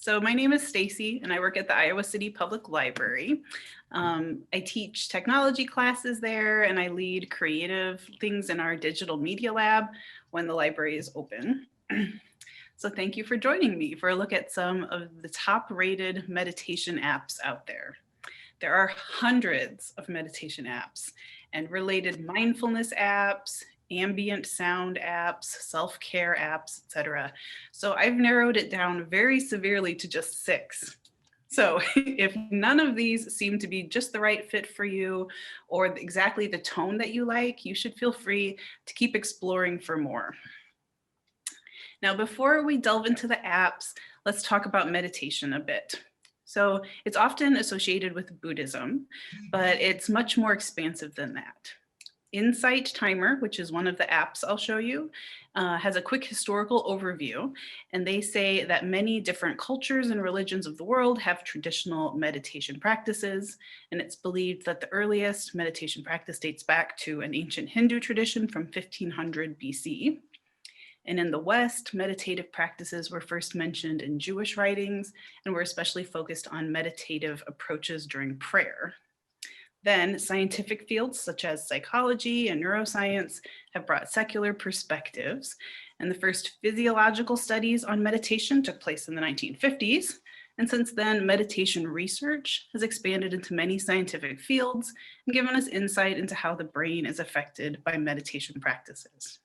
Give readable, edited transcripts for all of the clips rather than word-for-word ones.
So my name is Stacy and I work at the Iowa City Public Library. I teach technology classes there and I lead creative things in our digital media lab when the library is open. So thank you for joining me for a look at some of the top rated meditation apps out there. There are hundreds of meditation apps and related mindfulness apps, ambient sound apps, self-care apps, etc. So I've narrowed it down very severely to just 6. So if none of these seem to be just the right fit for you or exactly the tone that you like, you should feel free to keep exploring for more. Now, before we delve into the apps, let's talk about meditation a bit. So it's often associated with Buddhism, but it's much more expansive than that. Insight Timer, which is one of the apps I'll show you, has a quick historical overview, and they say that many different cultures and religions of the world have traditional meditation practices, and it's believed that the earliest meditation practice dates back to an ancient Hindu tradition from 1500 BC. And in the West, meditative practices were first mentioned in Jewish writings and were especially focused on meditative approaches during prayer. Then scientific fields such as psychology and neuroscience have brought secular perspectives. And the first physiological studies on meditation took place in the 1950s. And since then, meditation research has expanded into many scientific fields and given us insight into how the brain is affected by meditation practices.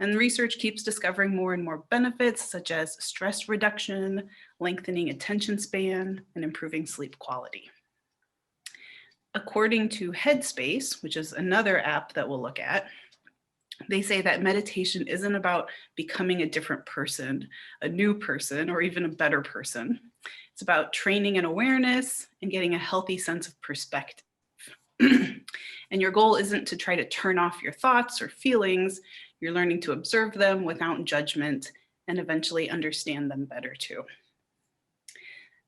And research keeps discovering more and more benefits such as stress reduction, lengthening attention span, and improving sleep quality. According to Headspace, which is another app that we'll look at, they say that meditation isn't about becoming a different person, a new person, or even a better person. It's about training an awareness and getting a healthy sense of perspective. And your goal isn't to try to turn off your thoughts or feelings. You're learning to observe them without judgment and eventually understand them better too.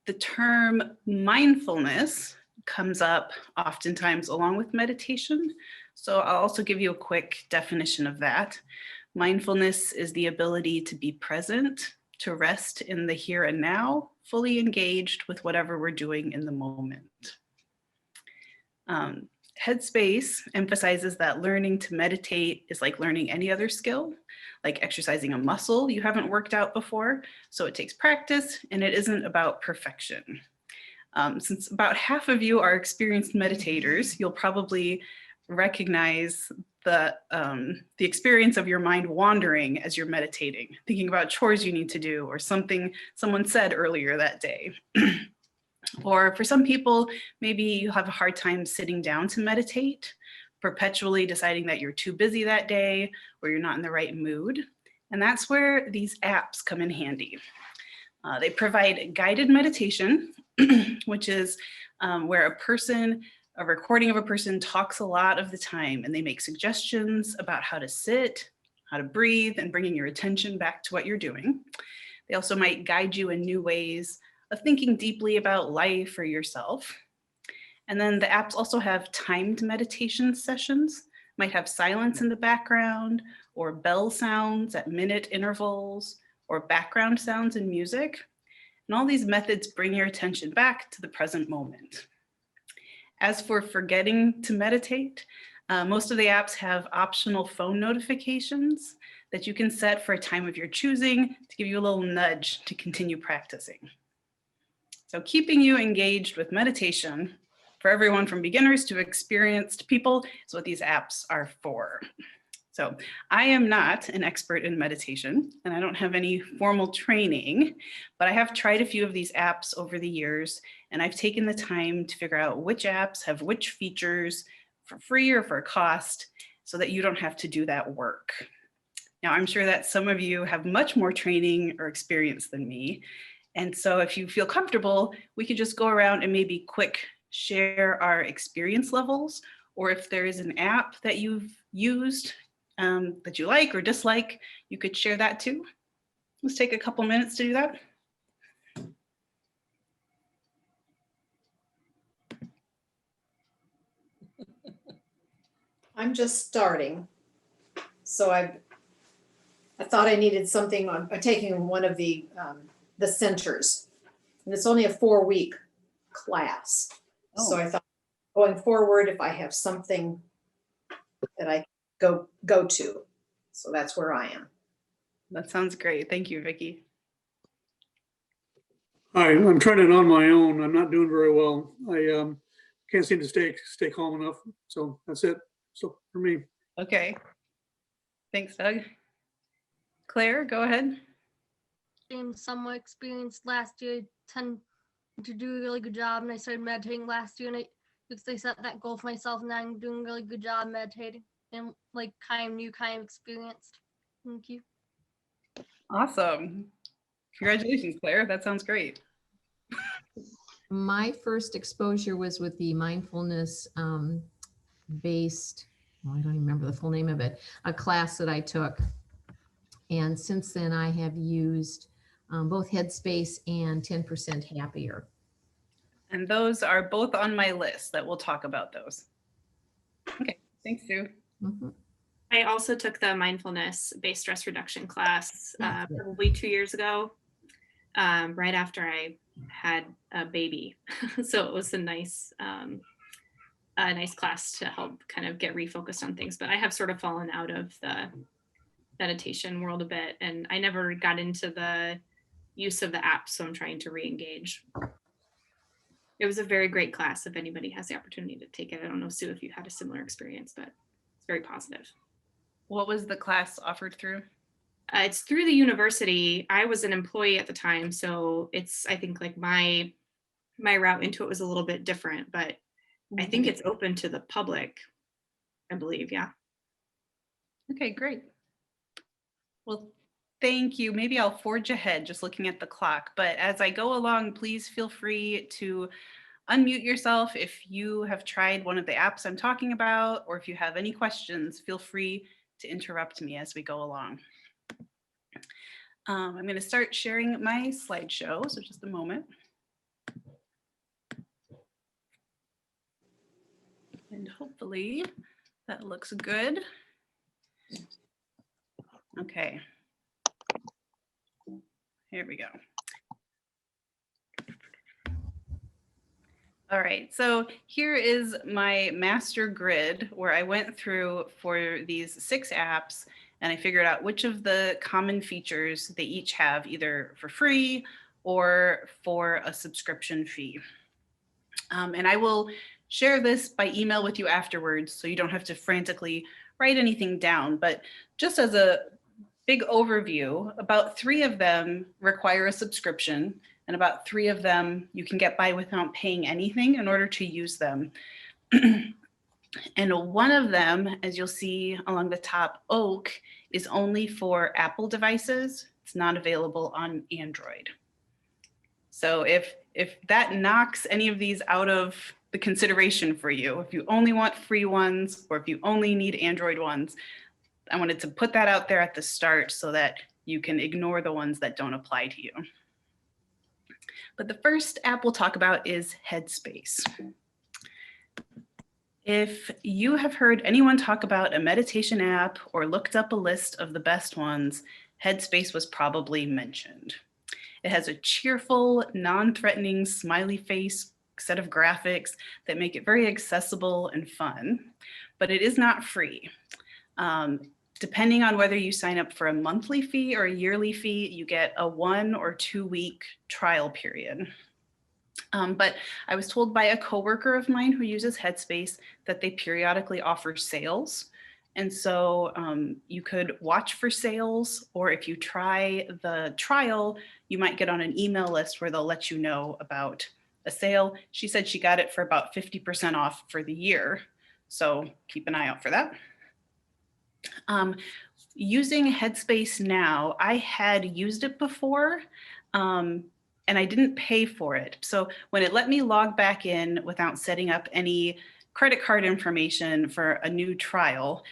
The term mindfulness comes up oftentimes along with meditation. So I'll also give you a quick definition of that. Mindfulness is the ability to be present, to rest in the here and now, fully engaged with whatever we're doing in the moment. Headspace emphasizes that learning to meditate is like learning any other skill, like exercising a muscle you haven't worked out before. So it takes practice and it isn't about perfection. Since about half of you are experienced meditators, you'll probably recognize the experience of your mind wandering as you're meditating, thinking about chores you need to do or something someone said earlier that day. Or for some people, maybe you have a hard time sitting down to meditate, perpetually deciding that you're too busy that day or you're not in the right mood. And that's where these apps come in handy. They provide guided meditation, which is where a recording of a person talks a lot of the time and they make suggestions about how to sit, how to breathe, and bringing your attention back to what you're doing. They also might guide you in new ways of thinking deeply about life or yourself. And then the apps also have timed meditation sessions, might have silence in the background or bell sounds at minute intervals or background sounds and music. And all these methods bring your attention back to the present moment. As for forgetting to meditate, most of the apps have optional phone notifications that you can set for a time of your choosing to give you a little nudge to continue practicing. So keeping you engaged with meditation for everyone from beginners to experienced people is what these apps are for. So I am not an expert in meditation and I don't have any formal training, but I have tried a few of these apps over the years and I've taken the time to figure out which apps have which features for free or for a cost so that you don't have to do that work. Now, I'm sure that some of you have much more training or experience than me. And so if you feel comfortable, we could just go around and maybe quick share our experience levels, or if there is an app that you've used that you like or dislike, you could share that too. Let's take a couple minutes to do that. I'm just starting. So I thought I needed something on taking one of the centers. And it's only a 4-week class. So Oh. I thought going forward, if I have something that I go to. So that's where I am. That sounds great. Thank you, Vicki. Hi, I'm trying it on my own. I'm not doing very well. I can't seem to stay calm enough. So that's it. So for me. Okay. Thanks, Doug. Claire, go ahead. Somewhat experienced last year, tend to do a really good job, and I started meditating last year, and because I set that goal for myself, and I'm doing a really good job meditating and like new kind of experience. Thank you. Awesome. Congratulations, Claire. That sounds great. My first exposure was with the mindfulness based, I don't even remember the full name of it, a class that I took. And since then I have used both Headspace and 10% Happier. And those are both on my list that we'll talk about those. Okay, thanks, Sue. Mhm. I also took the mindfulness-based stress reduction class That's it. probably 2 years ago, right after I had a baby. So it was a nice class to help kind of get refocused on things. But I have sort of fallen out of the meditation world a bit, and I never got into the use of the app, so I'm trying to re-engage. It was a very great class if anybody has the opportunity to take it. I don't know, Sue, if you had a similar experience, but it's very positive. What was the class offered through? It's through the university. I was an employee at the time, so it's, I think, like my route into it was a little bit different, but I think it's open to the public, I believe. Yeah. Okay, great. Well, thank you. Maybe I'll forge ahead just looking at the clock, but as I go along, please feel free to unmute yourself if you have tried one of the apps I'm talking about, or if you have any questions, feel free to interrupt me as we go along. I'm going to start sharing my slideshow, so just a moment. And hopefully that looks good. Okay. Here we go. All right, so here is my master grid where I went through for these 6 apps and I figured out which of the common features they each have, either for free or for a subscription fee. And I will share this by email with you afterwards, so you don't have to frantically write anything down. But just as a big overview, about 3 of them require a subscription, and about 3 of them you can get by without paying anything in order to use them. And one of them, as you'll see along the top, Oak, is only for Apple devices. It's not available on Android. So if that knocks any of these out of the consideration for you, if you only want free ones, or if you only need Android ones, I wanted to put that out there at the start so that you can ignore the ones that don't apply to you. But the first app we'll talk about is Headspace. If you have heard anyone talk about a meditation app or looked up a list of the best ones, Headspace was probably mentioned. It has a cheerful, non-threatening smiley face set of graphics that make it very accessible and fun, but it is not free. Depending on whether you sign up for a monthly fee or a yearly fee, you get a 1 or 2 week trial period. But I was told by a coworker of mine who uses Headspace that they periodically offer sales. And so you could watch for sales, or if you try the trial, you might get on an email list where they'll let you know about a sale. She said she got it for about 50% off for the year. So keep an eye out for that. Using Headspace now, I had used it before, and I didn't pay for it. So when it let me log back in without setting up any credit card information for a new trial,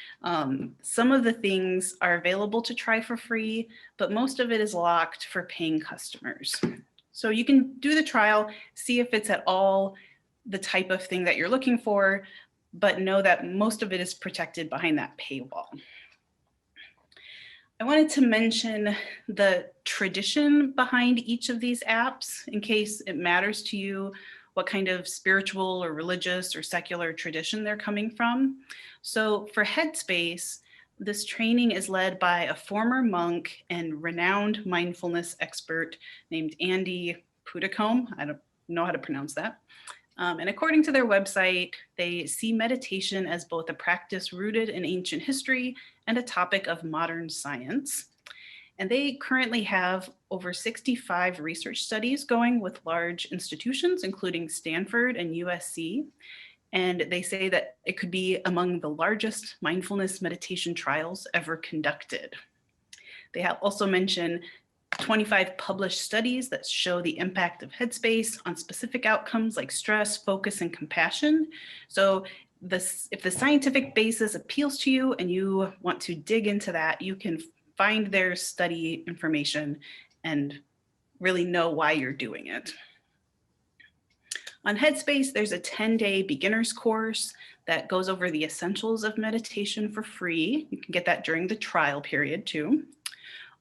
some of the things are available to try for free, but most of it is locked for paying customers. So you can do the trial, see if it's at all the type of thing that you're looking for, but know that most of it is protected behind that paywall. I wanted to mention the tradition behind each of these apps in case it matters to you what kind of spiritual or religious or secular tradition they're coming from. So for Headspace, this training is led by a former monk and renowned mindfulness expert named Andy Puddicombe. I don't know how to pronounce that. And according to their website, they see meditation as both a practice rooted in ancient history and a topic of modern science. And they currently have over 65 research studies going with large institutions, including Stanford and USC. And they say that it could be among the largest mindfulness meditation trials ever conducted. They have also mentioned 25 published studies that show the impact of Headspace on specific outcomes like stress, focus, and compassion. So if the scientific basis appeals to you and you want to dig into that, you can find their study information and really know why you're doing it. On Headspace, there's a 10-day beginner's course that goes over the essentials of meditation for free. You can get that during the trial period too.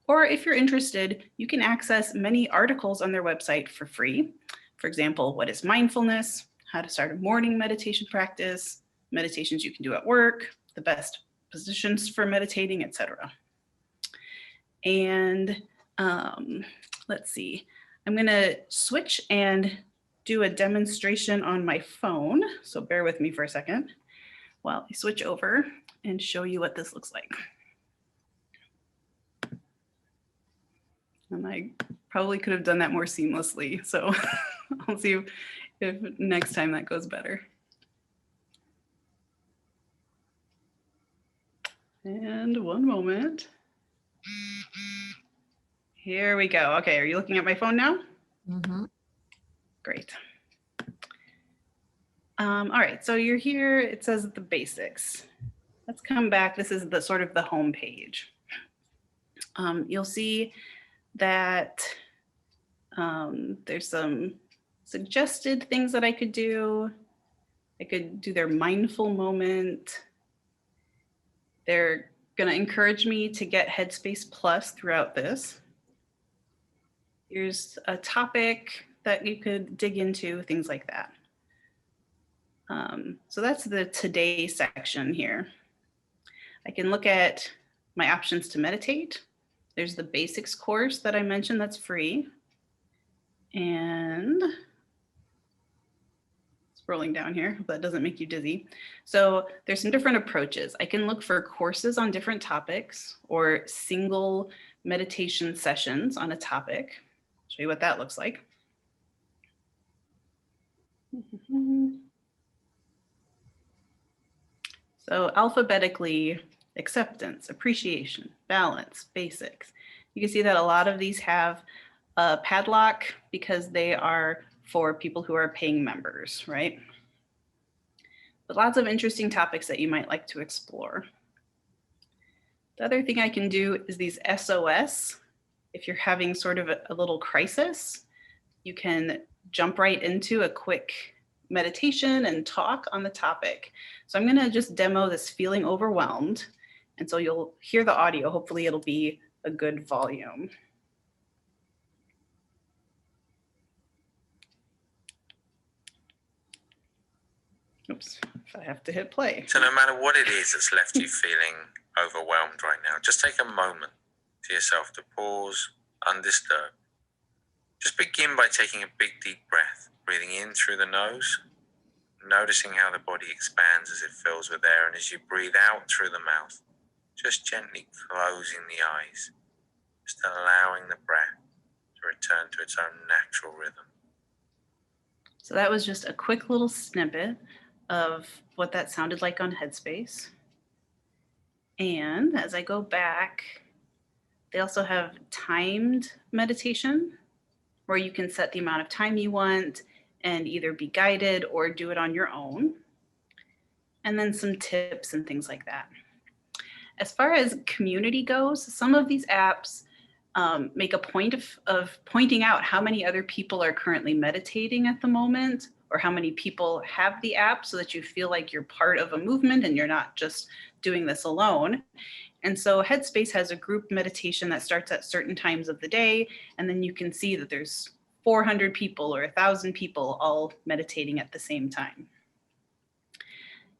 Or if you're interested, you can access many articles on their website for free. For example, what is mindfulness, how to start a morning meditation practice, meditations you can do at work, the best positions for meditating, etc. And let's see, I'm gonna switch and do a demonstration on my phone. So bear with me for a second while I switch over and show you what this looks like. And I probably could have done that more seamlessly. So I'll see if next time that goes better. And one moment. Here we go. Okay, are you looking at my phone now? Mm-hmm. Great. All right, so you're here. It says the basics. Let's come back. This is the sort of the home page. You'll see that there's some suggested things that I could do. I could do their mindful moment. They're going to encourage me to get Headspace Plus throughout this. Here's a topic that you could dig into, things like that. So that's the today section here. I can look at my options to meditate. There's the basics course that I mentioned that's free. And scrolling down here, hope that doesn't make you dizzy. So there's some different approaches. I can look for courses on different topics or single meditation sessions on a topic. Show you what that looks like. So alphabetically, acceptance, appreciation, balance, basics. You can see that a lot of these have a padlock because they are for people who are paying members, right? But lots of interesting topics that you might like to explore. The other thing I can do is these SOS. If you're having sort of a little crisis, you can jump right into a quick meditation and talk on the topic. So I'm gonna just demo this feeling overwhelmed. And so you'll hear the audio. Hopefully it'll be a good volume. Oops, if I have to hit play. So no matter what it is that's left you feeling overwhelmed right now, just take a moment to yourself to pause, undisturbed. Just begin by taking a big deep breath, breathing in through the nose, noticing how the body expands as it fills with air, and as you breathe out through the mouth, just gently closing the eyes, just allowing the breath to return to its own natural rhythm. So that was just a quick little snippet of what that sounded like on Headspace. And as I go back, they also have timed meditation where you can set the amount of time you want and either be guided or do it on your own. And then some tips and things like that. As far as community goes, some of these apps make a point of pointing out how many other people are currently meditating at the moment, or how many people have the app, so that you feel like you're part of a movement and you're not just doing this alone. And so Headspace has a group meditation that starts at certain times of the day, and then you can see that there's 400 people or 1,000 people all meditating at the same time.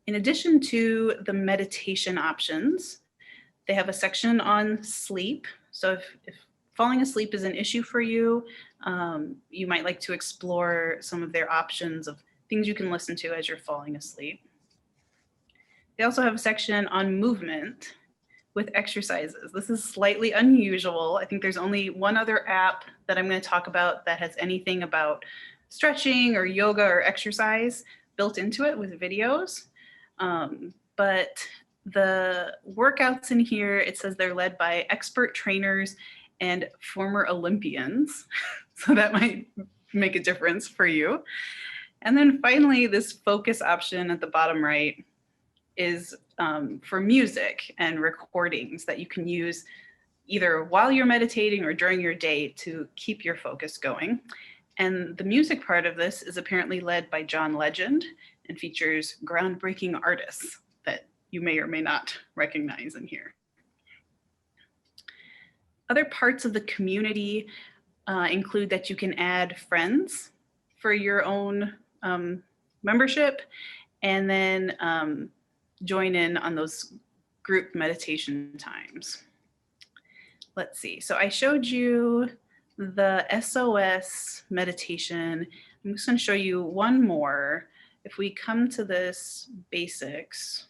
In addition to the meditation options, they have a section on sleep. So if falling asleep is an issue for you, you might like to explore some of their options of things you can listen to as you're falling asleep. They also have a section on movement with exercises. This is slightly unusual. I think there's only one other app that I'm going to talk about that has anything about stretching or yoga or exercise built into it with videos. But the workouts in here, it says they're led by expert trainers and former Olympians. So that might make a difference for you. And then finally, this focus option at the bottom right is for music and recordings that you can use either while you're meditating or during your day to keep your focus going. And the music part of this is apparently led by John Legend and features groundbreaking artists that you may or may not recognize in here. Other parts of the community include that you can add friends for your own membership, and then join in on those group meditation times. Let's see. So I showed you the SOS meditation. I'm just going to show you one more. If we come to this basics,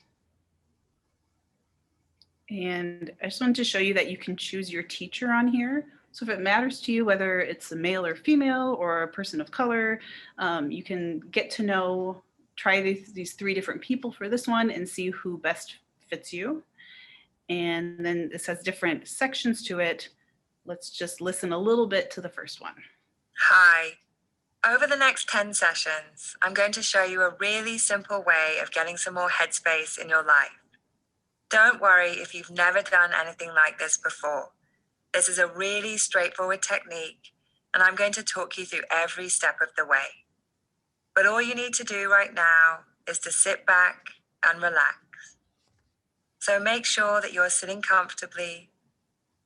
and I just wanted to show you that you can choose your teacher on here. So if it matters to you, whether it's a male or female or a person of color, you can get to know, try these 3 different people for this one and see who best fits you. And then this has different sections to it. Let's just listen a little bit to the first one. Hi. Over the next 10 sessions, I'm going to show you a really simple way of getting some more headspace in your life. Don't worry if you've never done anything like this before. This is a really straightforward technique, and I'm going to talk you through every step of the way. But all you need to do right now is to sit back and relax. So make sure that you're sitting comfortably.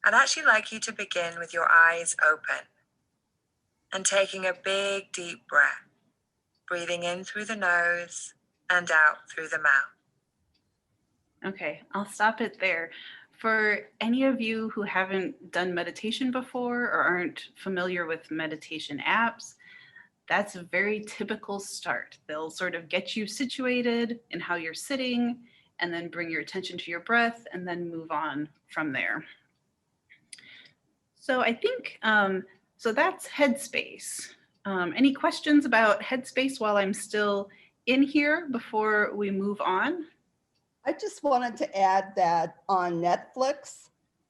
I'd actually like you to begin with your eyes open and taking a big deep breath, breathing in through the nose and out through the mouth. Okay, I'll stop it there. For any of you who haven't done meditation before or aren't familiar with meditation apps, that's a very typical start. They'll sort of get you situated in how you're sitting and then bring your attention to your breath and then move on from there. So I think, so that's Headspace. Any questions about Headspace while I'm still in here before we move on? I just wanted to add that on Netflix,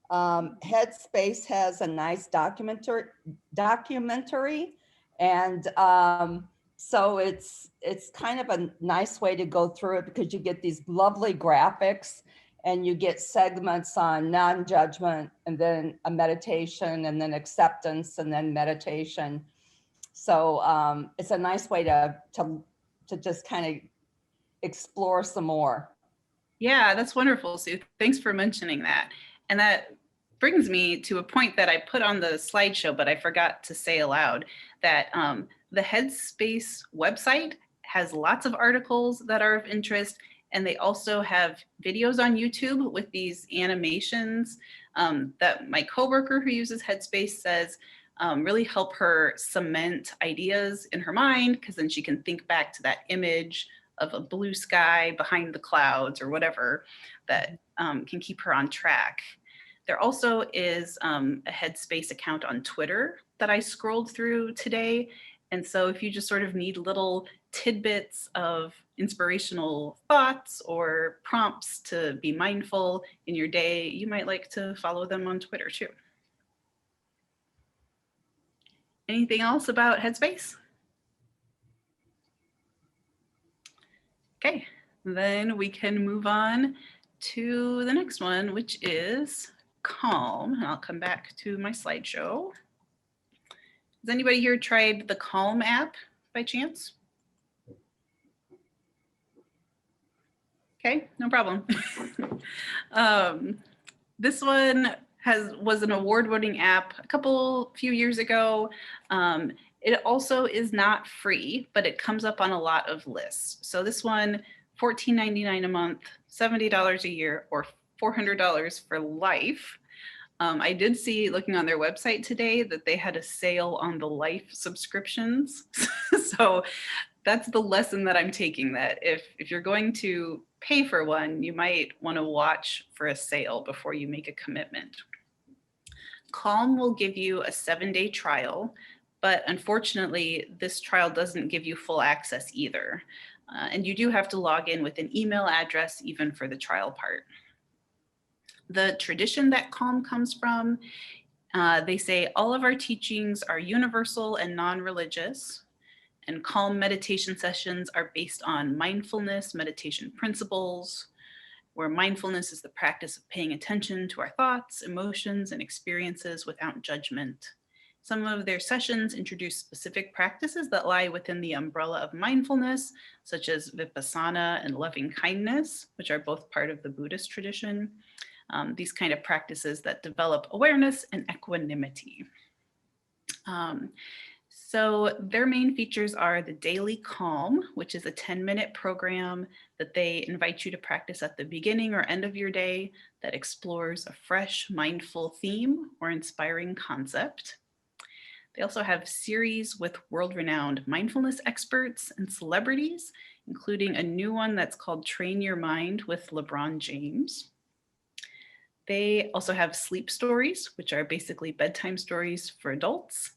Headspace has a nice documentary, and so it's kind of a nice way to go through it because you get these lovely graphics and you get segments on non-judgment and then a meditation and then acceptance and then meditation. So it's a nice way to just kind of explore some more. Yeah, that's wonderful, Sue. Thanks for mentioning that. And that brings me to a point that I put on the slideshow, but I forgot to say aloud, that the Headspace website has lots of articles that are of interest, and they also have videos on YouTube with these animations that my coworker who uses Headspace says really help her cement ideas in her mind, because then she can think back to that image of a blue sky behind the clouds or whatever that can keep her on track. There also is a Headspace account on Twitter that I scrolled through today. And so if you just sort of need little tidbits of inspirational thoughts or prompts to be mindful in your day, you might like to follow them on Twitter too. Anything else about Headspace? Okay, then we can move on to the next one, which is Calm. And I'll come back to my slideshow. Has anybody here tried the Calm app by chance? Okay, no problem. This one was an award-winning app few years ago. It also is not free, but it comes up on a lot of lists. So this one, $14.99 a month, $70 a year, or $400 for life. I did see, looking on their website today, that they had a sale on the life subscriptions. So that's the lesson that I'm taking, that if you're going to pay for one, you might want to watch for a sale before you make a commitment. Calm will give you a 7-day trial, but unfortunately, this trial doesn't give you full access either. And you do have to log in with an email address even for the trial part. The tradition that Calm comes from, they say all of our teachings are universal and non-religious, and Calm meditation sessions are based on mindfulness meditation principles, where mindfulness is the practice of paying attention to our thoughts, emotions, and experiences without judgment. Some of their sessions introduce specific practices that lie within the umbrella of mindfulness, such as Vipassana and loving kindness, which are both part of the Buddhist tradition. These kind of practices that develop awareness and equanimity. So their main features are the Daily Calm, which is a 10-minute program that they invite you to practice at the beginning or end of your day that explores a fresh, mindful theme or inspiring concept. They also have series with world-renowned mindfulness experts and celebrities, including a new one that's called Train Your Mind with LeBron James. They also have sleep stories, which are basically bedtime stories for adults.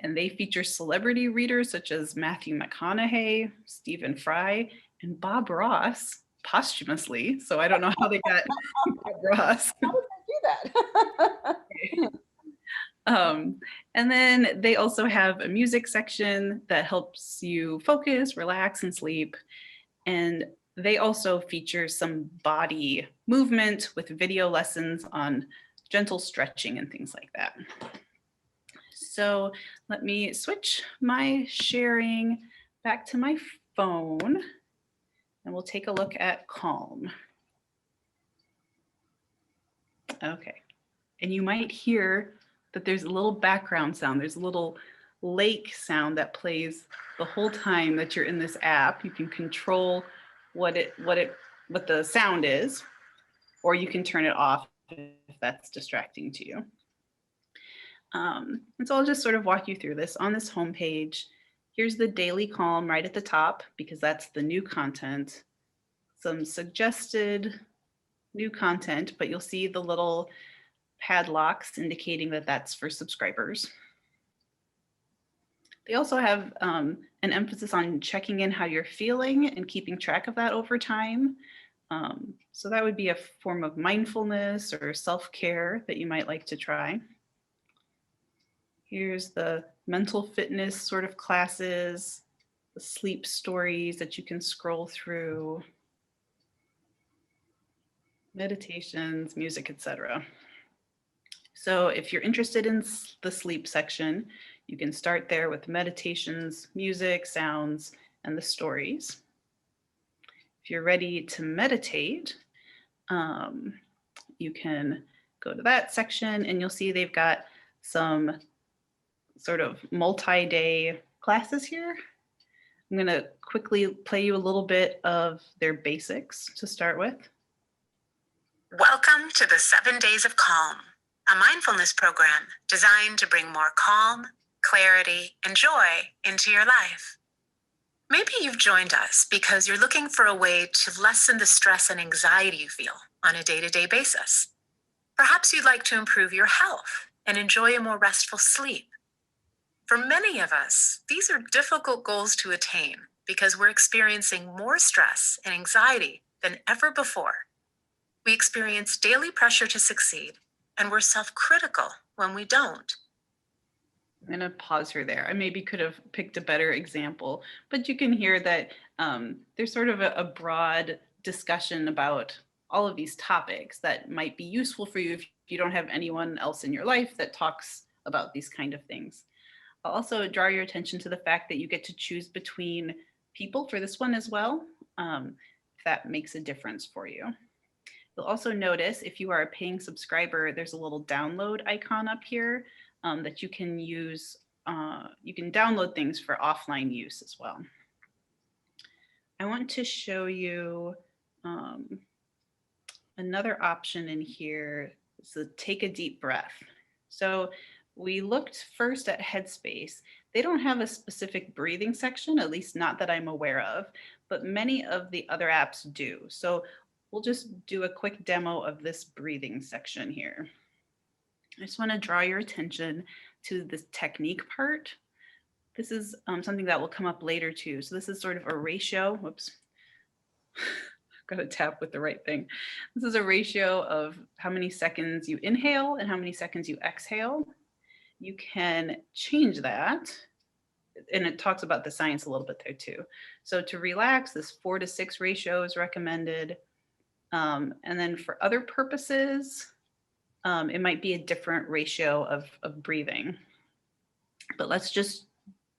And they feature celebrity readers such as Matthew McConaughey, Stephen Fry, and Bob Ross posthumously. So I don't know how they got Bob Ross. How did they do that? And then they also have a music section that helps you focus, relax, and sleep. And they also feature some body movement with video lessons on gentle stretching and things like that. So let me switch my sharing back to my phone and we'll take a look at Calm. Okay, and you might hear that there's a little background sound. There's a little lake sound that plays the whole time that you're in this app. You can control what the sound is, or you can turn it off if that's distracting to you. And so I'll just sort of walk you through this. On this homepage, here's the Daily Calm right at the top, because that's the new content. Some suggested new content, but you'll see the little padlocks indicating that that's for subscribers. They also have an emphasis on checking in how you're feeling and keeping track of that over time. So that would be a form of mindfulness or self-care that you might like to try. Here's the mental fitness sort of classes, the sleep stories that you can scroll through, meditations, music, etc. So if you're interested in the sleep section, you can start there with meditations, music, sounds, and the stories. If you're ready to meditate, you can go to that section and you'll see they've got some sort of multi-day classes here. I'm going to quickly play you a little bit of their basics to start with. Welcome to the 7 Days of Calm, a mindfulness program designed to bring more calm, clarity, and joy into your life. Maybe you've joined us because you're looking for a way to lessen the stress and anxiety you feel on a day-to-day basis. Perhaps you'd like to improve your health and enjoy a more restful sleep. For many of us, these are difficult goals to attain because we're experiencing more stress and anxiety than ever before. We experience daily pressure to succeed, and we're self-critical when we don't. I'm going to pause her there. I maybe could have picked a better example, but you can hear that there's sort of a broad discussion about all of these topics that might be useful for you if you don't have anyone else in your life that talks about these kind of things. I'll also draw your attention to the fact that you get to choose between people for this one as well, if that makes a difference for you. You'll also notice if you are a paying subscriber, there's a little download icon up here that you can use. You can download things for offline use as well. I want to show you another option in here. So take a deep breath. So we looked first at Headspace. They don't have a specific breathing section, at least not that I'm aware of, but many of the other apps do. So we'll just do a quick demo of this breathing section here. I just want to draw your attention to this technique part. This is something that will come up later too. So this is sort of a ratio. Whoops. Got to tap with the right thing. This is a ratio of how many seconds you inhale and how many seconds you exhale. You can change that. And it talks about the science a little bit there too. So to relax, this 4 to 6 ratio is recommended. And then for other purposes, it might be a different ratio of breathing. But let's just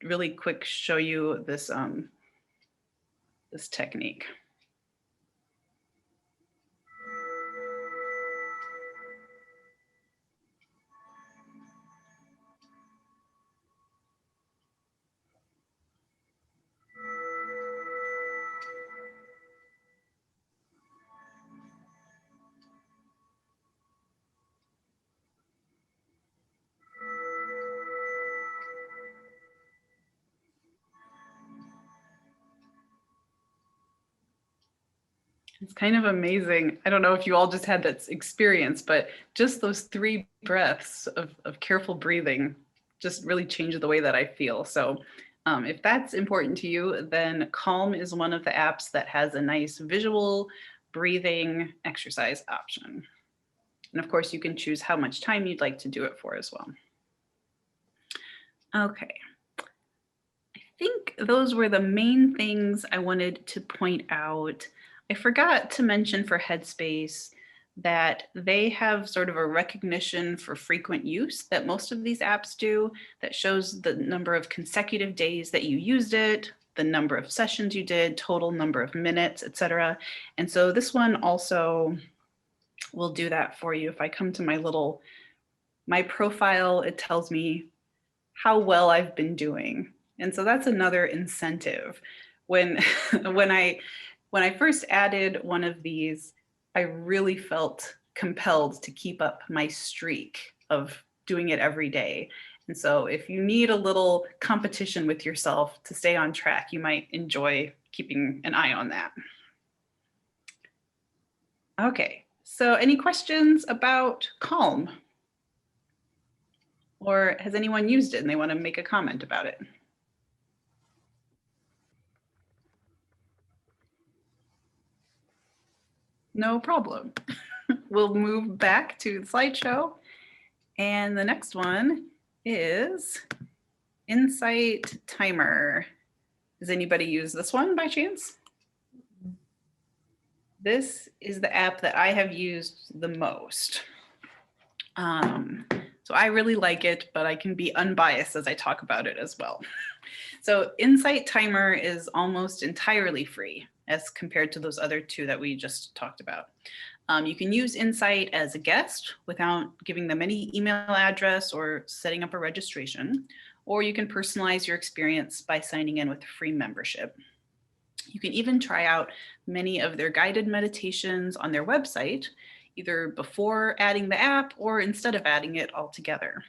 really quick show you this, this technique. It's kind of amazing. I don't know if you all just had that experience, but just those 3 breaths of careful breathing just really change the way that I feel. So if that's important to you, then Calm is one of the apps that has a nice visual breathing exercise option. And of course, you can choose how much time you'd like to do it for as well. Okay. I think those were the main things I wanted to point out. I forgot to mention for Headspace that they have sort of a recognition for frequent use that most of these apps do that shows the number of consecutive days that you used it, the number of sessions you did, total number of minutes, etc. And so this one also will do that for you. If I come to my profile, it tells me how well I've been doing. And so that's another incentive. When I first added one of these, I really felt compelled to keep up my streak of doing it every day. And so if you need a little competition with yourself to stay on track, you might enjoy keeping an eye on that. Okay, so any questions about Calm? Or has anyone used it and they want to make a comment about it? No problem. We'll move back to the slideshow. And the next one is Insight Timer. Does anybody use this one by chance? This is the app that I have used the most. So I really like it, but I can be unbiased as I talk about it as well. So Insight Timer is almost entirely free as compared to those other 2 that we just talked about. You can use Insight as a guest without giving them any email address or setting up a registration, or you can personalize your experience by signing in with a free membership. You can even try out many of their guided meditations on their website, either before adding the app or instead of adding it altogether.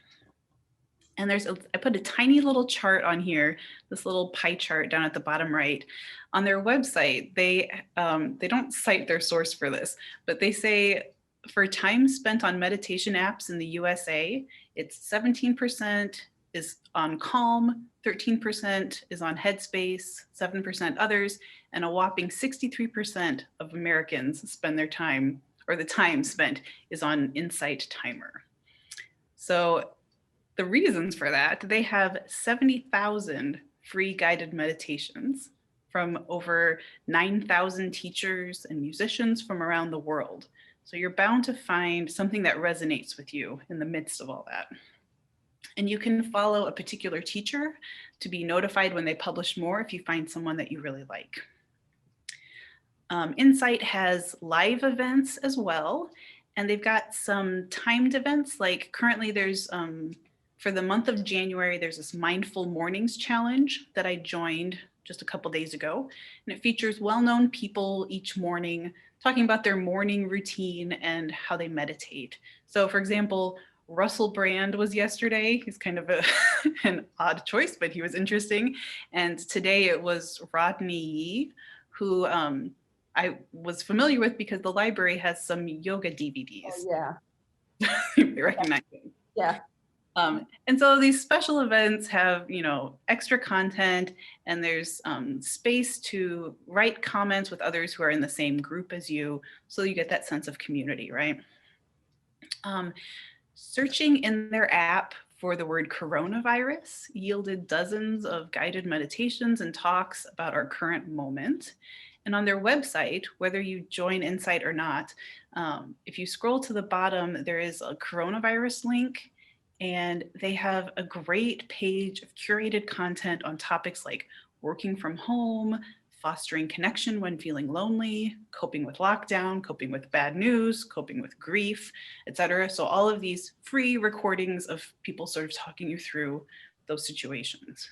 And I put a tiny little chart on here, this little pie chart down at the bottom right. On their website, they don't cite their source for this, but they say for time spent on meditation apps in the USA, it's 17% is on Calm, 13% is on Headspace, 7% others, and a whopping 63% of Americans spend their time, or the time spent is on Insight Timer. So the reasons for that, they have 70,000 free guided meditations from over 9,000 teachers and musicians from around the world. So you're bound to find something that resonates with you in the midst of all that. And you can follow a particular teacher to be notified when they publish more if you find someone that you really like. Insight has live events as well, and they've got some timed events. Like currently there's, for the month of January, there's this Mindful Mornings Challenge that I joined just a couple days ago. And it features well-known people each morning talking about their morning routine and how they meditate. So for example, Russell Brand was yesterday. He's kind of an odd choice, but he was interesting. And today it was Rodney Yee, who I was familiar with because the library has some yoga DVDs. Oh, yeah. You recognize them. Yeah. And so these special events have, you know, extra content, and there's space to write comments with others who are in the same group as you, so you get that sense of community, right? Searching in their app for the word coronavirus yielded dozens of guided meditations and talks about our current moment. And on their website, whether you join Insight or not, if you scroll to the bottom, there is a coronavirus link, and they have a great page of curated content on topics like working from home, fostering connection when feeling lonely, coping with lockdown, coping with bad news, coping with grief, etc. So all of these free recordings of people sort of talking you through those situations.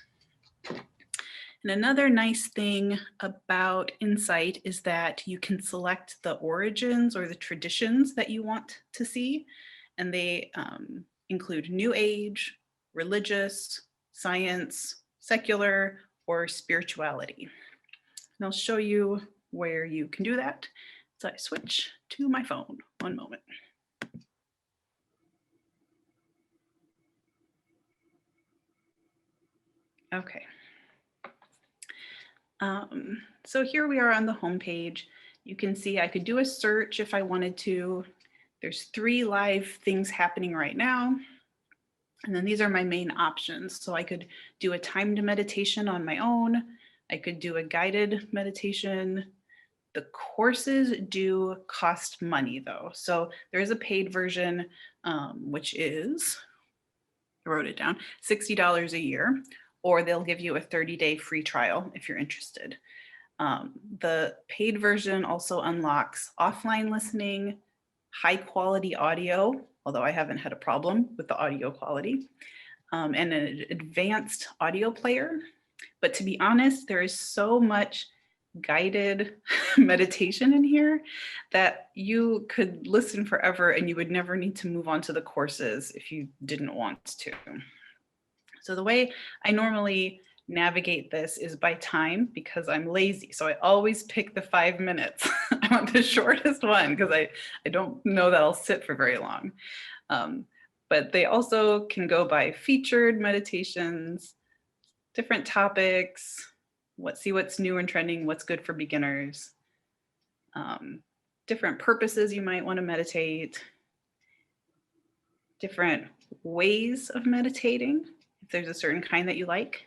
And another nice thing about Insight is that you can select the origins or the traditions that you want to see. And they include New Age, religious, science, secular, or spirituality. And I'll show you where you can do that. So I switch to my phone. One moment. Okay. So here we are on the home page. You can see I could do a search if I wanted to. There's 3 live things happening right now. And then these are my main options. So I could do a timed meditation on my own. I could do a guided meditation. The courses do cost money though. So there is a paid version, which is, I wrote it down, $60 a year, or they'll give you a 30-day free trial if you're interested. The paid version also unlocks offline listening, high quality audio, although I haven't had a problem with the audio quality, and an advanced audio player. But to be honest, there is so much guided meditation in here that you could listen forever and you would never need to move on to the courses if you didn't want to. So the way I normally navigate this is by time, because I'm lazy. So I always pick the 5 minutes. I want the shortest one because I don't know that I'll sit for very long. But they also can go by featured meditations, different topics, see what's new and trending, what's good for beginners, different purposes you might want to meditate, different ways of meditating, if there's a certain kind that you like.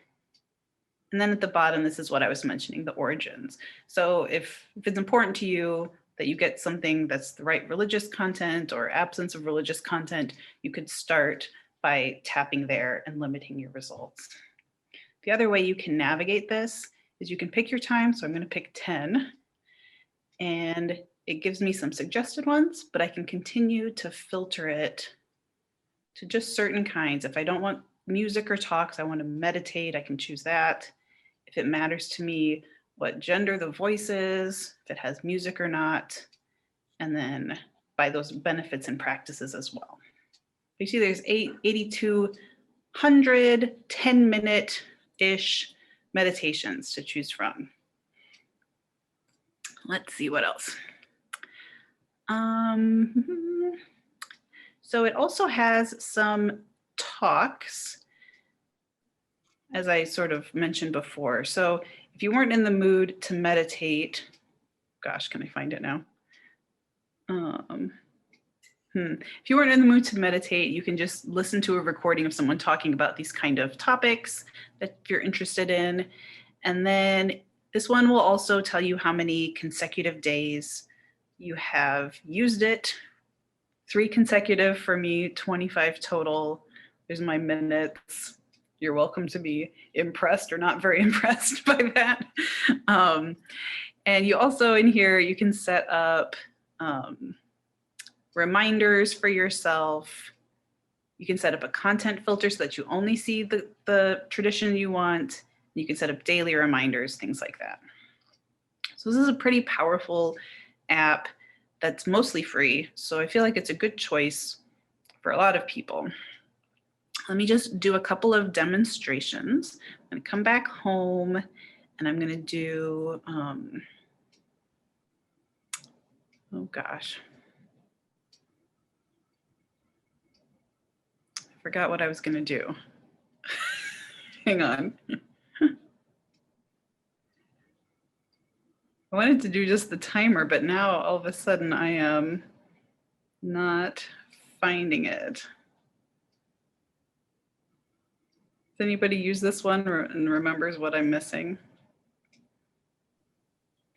And then at the bottom, this is what I was mentioning, the origins. So if it's important to you that you get something that's the right religious content or absence of religious content, you could start by tapping there and limiting your results. The other way you can navigate this is you can pick your time. So I'm going to pick 10, and it gives me some suggested ones, but I can continue to filter it to just certain kinds. If I don't want music or talks, I want to meditate, I can choose that. If it matters to me what gender the voice is, if it has music or not, and then by those benefits and practices as well. You see there's 8,200 10-minute-ish meditations to choose from. Let's see what else. So it also has some talks, as I sort of mentioned before. So if you weren't in the mood to meditate, gosh, can I find it now? If you weren't in the mood to meditate, you can just listen to a recording of someone talking about these kind of topics that you're interested in. And then this one will also tell you how many consecutive days you have used it. 3 consecutive for me, 25 total. There's my minutes. You're welcome to be impressed or not very impressed by that. And you also in here, you can set up reminders for yourself. You can set up a content filter so that you only see the tradition you want. You can set up daily reminders, things like that. So this is a pretty powerful app that's mostly free. So I feel like it's a good choice for a lot of people. Let me just do a couple of demonstrations. I'm going to come back home and I'm going to do, oh gosh. I forgot what I was going to do. Hang on. I wanted to do just the timer, but now all of a sudden I am not finding it. Does anybody use this one and remembers what I'm missing?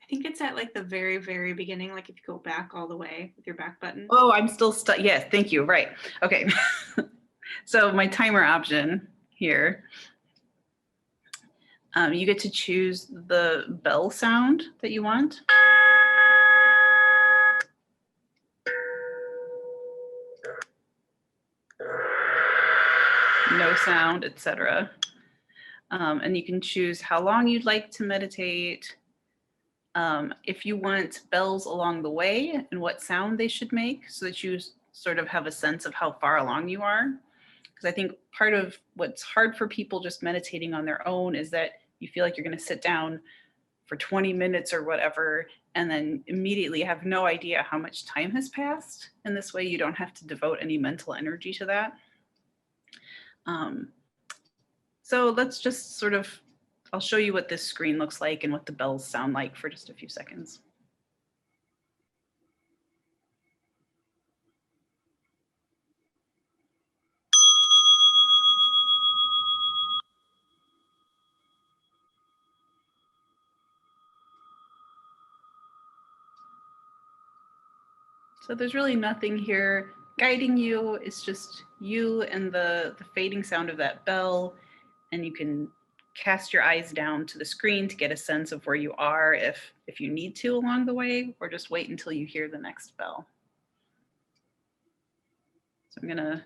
I think it's at like the very, very beginning, like if you go back all the way with your back button. Oh, I'm still stuck. Yes, thank you. Right. Okay. So my timer option here, you get to choose the bell sound that you want. No sound, etc. And you can choose how long you'd like to meditate. If you want bells along the way and what sound they should make so that you sort of have a sense of how far along you are. Because I think part of what's hard for people just meditating on their own is that you feel like you're going to sit down for 20 minutes or whatever, and then immediately have no idea how much time has passed. And this way you don't have to devote any mental energy to that. So let's just sort of, I'll show you what this screen looks like and what the bells sound like for just a few seconds. So there's really nothing here guiding you. It's just you and the fading sound of that bell. And you can cast your eyes down to the screen to get a sense of where you are if you need to along the way, or just wait until you hear the next bell. So I'm gonna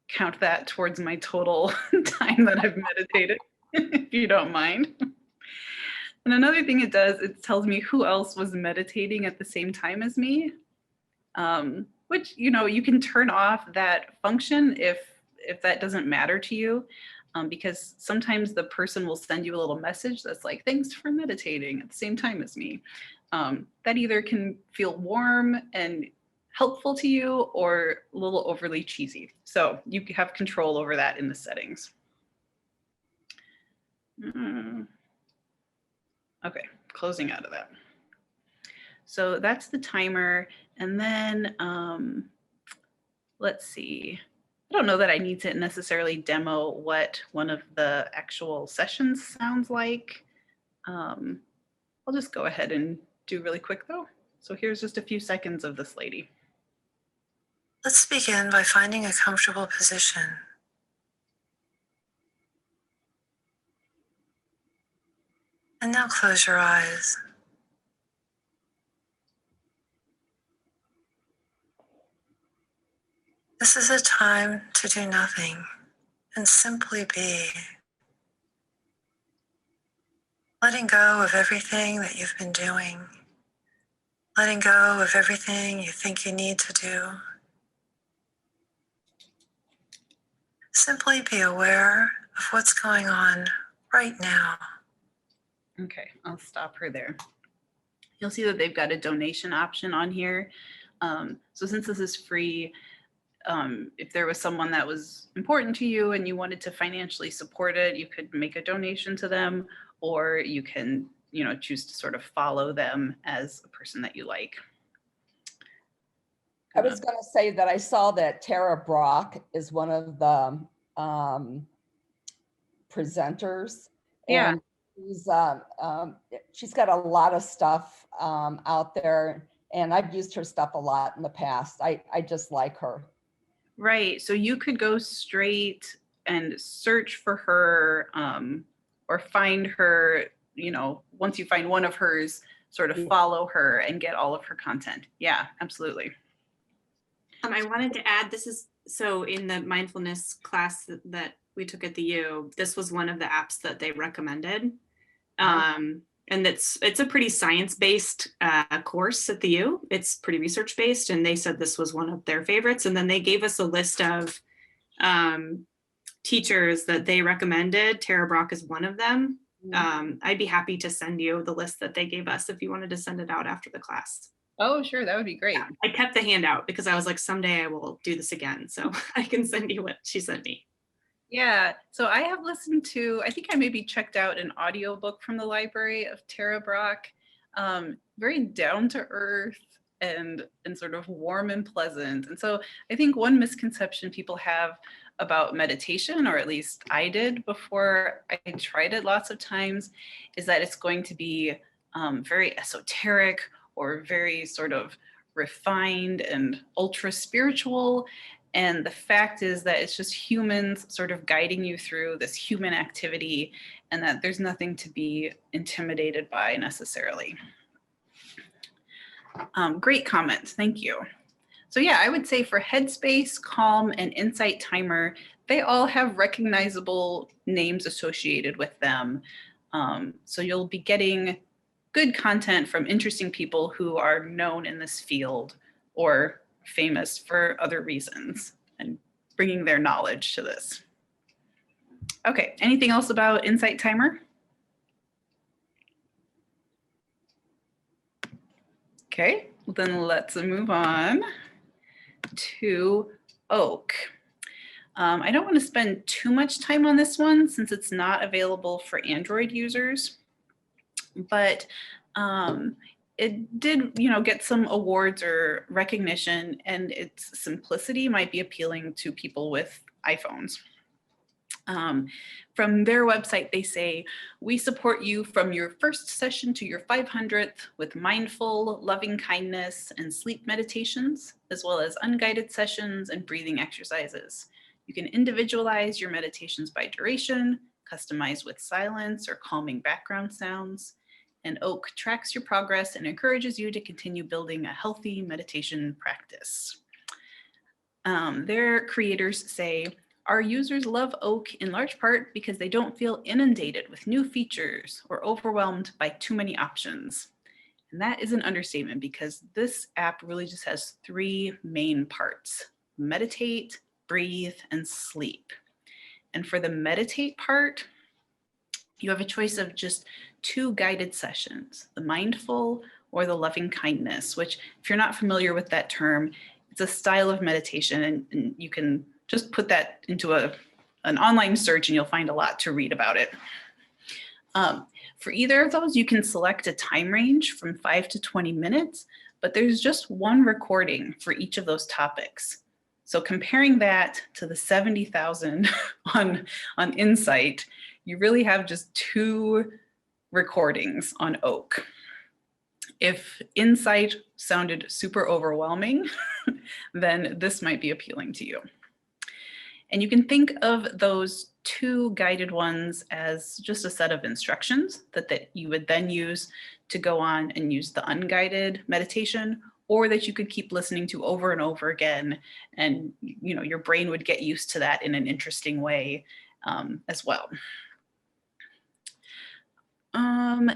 count that towards my total time that I've meditated, if you don't mind. And another thing it does, it tells me who else was meditating at the same time as me. Which, you know, you can turn off that function if that doesn't matter to you, because sometimes the person will send you a little message that's like, thanks for meditating at the same time as me. That either can feel warm and helpful to you or a little overly cheesy. So you have control over that in the settings. Okay, closing out of that. So that's the timer. And then let's see. I don't know that I need to necessarily demo what one of the actual sessions sounds like. I'll just go ahead and do really quick though. So here's just a few seconds of this lady. Let's begin by finding a comfortable position. And now close your eyes. This is a time to do nothing and simply be. Letting go of everything that you've been doing. Letting go of everything you think you need to do. Simply be aware of what's going on right now. Okay, I'll stop her there. You'll see that they've got a donation option on here. So since this is free, if there was someone that was important to you and you wanted to financially support it, you could make a donation to them, or you can, you know, choose to sort of follow them as a person that you like. I was going to say that I saw that Tara Brock is one of the presenters. Yeah. And she's got a lot of stuff out there, and I've used her stuff a lot in the past. I just like her. Right. So you could go straight and search for her or find her, you know, once you find one of hers, sort of follow her and get all of her content. Yeah, absolutely. I wanted to add, so in the mindfulness class that we took at the U, this was one of the apps that they recommended. And it's a pretty science-based course at the U. It's pretty research-based, and they said this was one of their favorites. And then they gave us a list of teachers that they recommended. Tara Brock is one of them. I'd be happy to send you the list that they gave us if you wanted to send it out after the class. Oh, sure, that would be great. Yeah, I kept the handout because I was like, someday I will do this again. So I can send you what she sent me. Yeah, so I have listened to, I think I maybe checked out an audiobook from the library of Tara Brock. Very down to earth and sort of warm and pleasant. And so I think one misconception people have about meditation, or at least I did before I tried it lots of times, is that it's going to be very esoteric or very sort of refined and ultra spiritual. And the fact is that it's just humans sort of guiding you through this human activity, and that there's nothing to be intimidated by necessarily. Great comment, thank you. So yeah, I would say for Headspace, Calm, and Insight Timer, they all have recognizable names associated with them. So you'll be getting good content from interesting people who are known in this field or famous for other reasons, and bringing their knowledge to this. Okay, anything else about Insight Timer? Okay, well then let's move on to Oak. I don't want to spend too much time on this one since it's not available for Android users, but it did, get some awards or recognition, and its simplicity might be appealing to people with iPhones. From their website, they say, we support you from your first session to your 500th with mindful, loving kindness, and sleep meditations, as well as unguided sessions and breathing exercises. You can individualize your meditations by duration, customize with silence or calming background sounds, and Oak tracks your progress and encourages you to continue building a healthy meditation practice. Their creators say, our users love Oak in large part because they don't feel inundated with new features or overwhelmed by too many options. And that is an understatement, because this app really just has three main parts: meditate, breathe, and sleep. And for the meditate part, you have a choice of just 2 guided sessions, the mindful or the loving kindness, which, if you're not familiar with that term, it's a style of meditation, and you can just put that into an online search and you'll find a lot to read about it. For either of those, you can select a time range from 5 to 20 minutes, but there's just one recording for each of those topics. So comparing that to the 70,000 on Insight, you really have just 2 recordings on Oak. If Insight sounded super overwhelming, then this might be appealing to you. And you can think of those 2 guided ones as just a set of instructions that you would then use to go on and use the unguided meditation, or that you could keep listening to over and over again. And your brain would get used to that in an interesting way as well.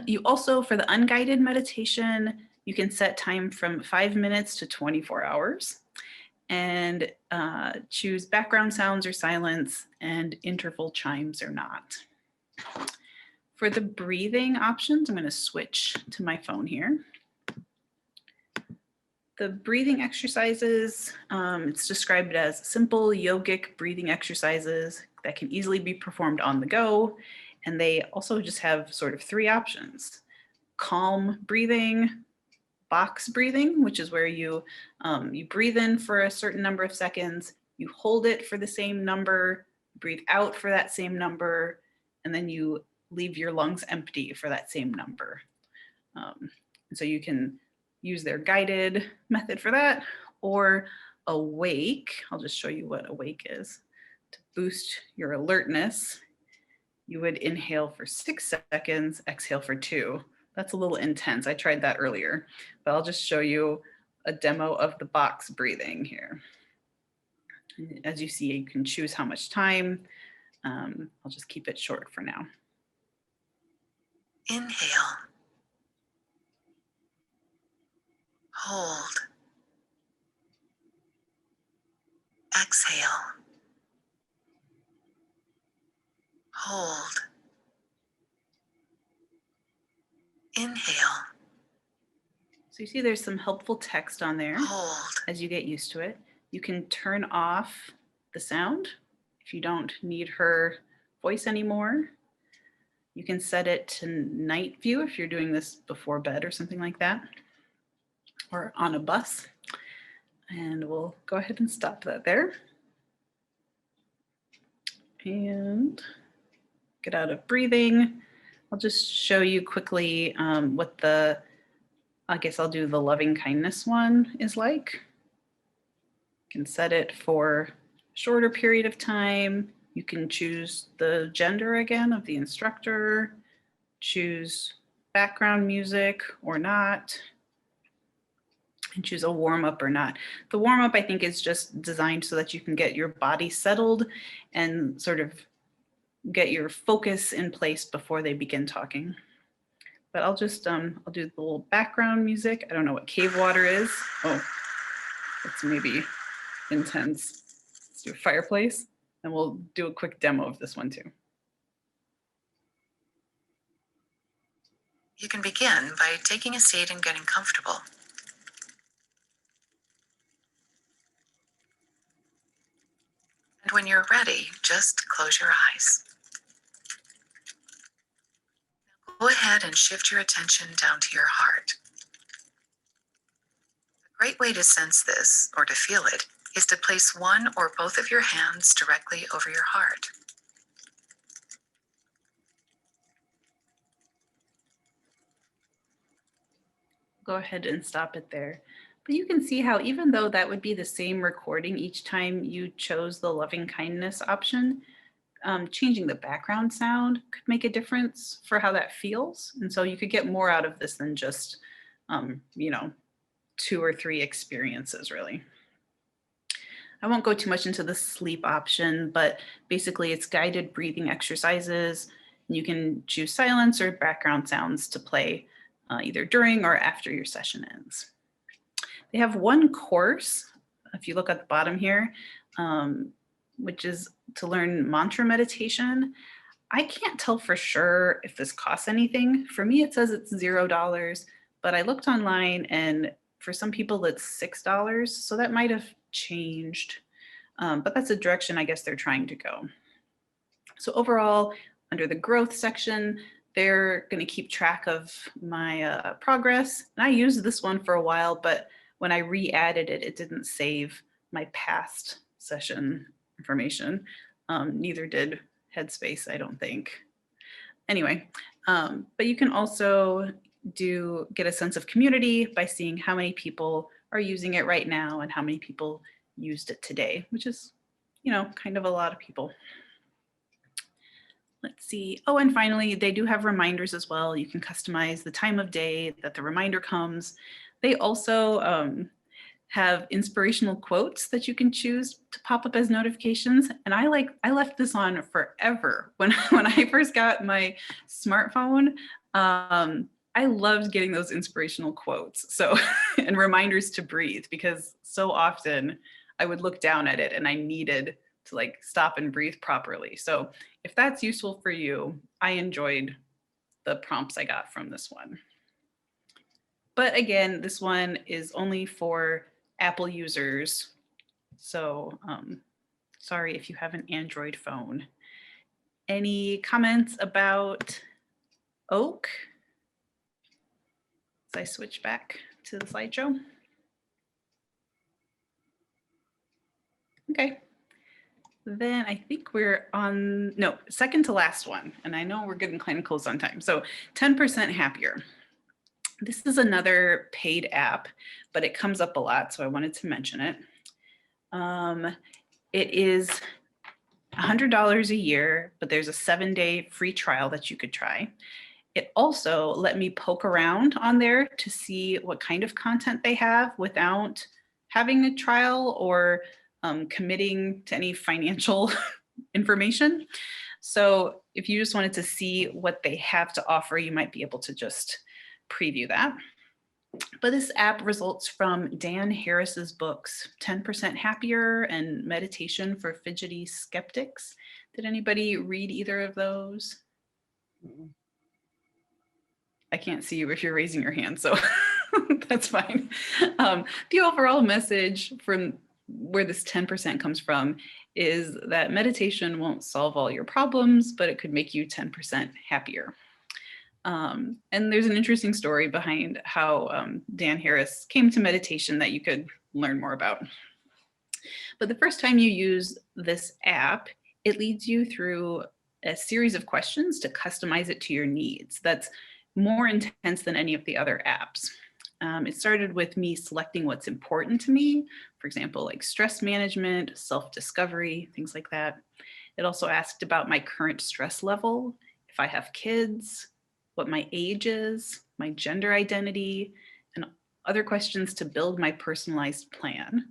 You also, for the unguided meditation, you can set time from 5 minutes to 24 hours. And choose background sounds or silence, and interval chimes or not. For the breathing options, I'm going to switch to my phone here. The breathing exercises, it's described as simple yogic breathing exercises that can easily be performed on the go. And they also just have sort of 3 options: calm breathing, box breathing, which is where you breathe in for a certain number of seconds, you hold it for the same number, breathe out for that same number, and then you leave your lungs empty for that same number. And so you can use their guided method for that, or awake. I'll just show you what awake is. To boost your alertness, you would inhale for 6 seconds, exhale for 2. That's a little intense. I tried that earlier, but I'll just show you a demo of the box breathing here. As you see, you can choose how much time. I'll just keep it short for now. Inhale. Hold. Exhale. Hold. Inhale. So you see there's some helpful text on there. Hold. As you get used to it. You can turn off the sound if you don't need her voice anymore. You can set it to night view if you're doing this before bed or something like that, or on a bus. And we'll go ahead and stop that there. And get out of breathing. I'll just show you quickly what I guess I'll do the loving kindness one is like. You can set it for a shorter period of time. You can choose the gender again of the instructor, choose background music or not, and choose a warm up or not. The warm up I think is just designed so that you can get your body settled and sort of get your focus in place before they begin talking. But I'll just, I'll do the little background music. I don't know what cave water is. Oh, it's maybe intense. Let's do a fireplace. And we'll do a quick demo of this one too. You can begin by taking a seat and getting comfortable. And when you're ready, just close your eyes. Go ahead and shift your attention down to your heart. A great way to sense this, or to feel it, is to place one or both of your hands directly over your heart. Go ahead and stop it there. But you can see how even though that would be the same recording each time you chose the loving kindness option, changing the background sound could make a difference for how that feels. And so you could get more out of this than just, you know, 2 or 3 experiences really. I won't go too much into the sleep option, but basically it's guided breathing exercises. You can choose silence or background sounds to play either during or after your session ends. They have one course, if you look at the bottom here, which is to learn mantra meditation. I can't tell for sure if this costs anything. For me, it says it's $0, but I looked online and for some people it's $6. So that might have changed, but that's a direction I guess they're trying to go. So overall, under the growth section, they're going to keep track of my progress. And I used this one for a while, but when I re-added it, it didn't save my past session information. Neither did Headspace, I don't think. Anyway, but you can also get a sense of community by seeing how many people are using it right now and how many people used it today, which is, you know, kind of a lot of people. Let's see. Oh, and finally, they do have reminders as well. You can customize the time of day that the reminder comes. They also have inspirational quotes that you can choose to pop up as notifications. And I left this on forever. When I first got my smartphone, I loved getting those inspirational quotes. So, and reminders to breathe, because so often I would look down at it and I needed to like stop and breathe properly. So if that's useful for you, I enjoyed the prompts I got from this one. But again, this one is only for Apple users. So sorry if you have an Android phone. Any comments about Oak? As I switch back to the slideshow. Okay. Then I think we're on, no, second to last one. And I know we're getting kind of close on time. So 10% happier. This is another paid app, but it comes up a lot, so I wanted to mention it. It is $100 a year, but there's a 7-day free trial that you could try. It also let me poke around on there to see what kind of content they have without having a trial or committing to any financial information. So if you just wanted to see what they have to offer, you might be able to just preview that. But this app results from Dan Harris's books, 10% Happier and Meditation for Fidgety Skeptics. Did anybody read either of those? I can't see you if you're raising your hand, so that's fine. The overall message from where this 10% comes from is that meditation won't solve all your problems, but it could make you 10% happier. And there's an interesting story behind how Dan Harris came to meditation that you could learn more about. But the first time you use this app, it leads you through a series of questions to customize it to your needs. That's more intense than any of the other apps. It started with me selecting what's important to me, for example, like stress management, self-discovery, things like that. It also asked about my current stress level, if I have kids, what my age is, my gender identity, and other questions to build my personalized plan.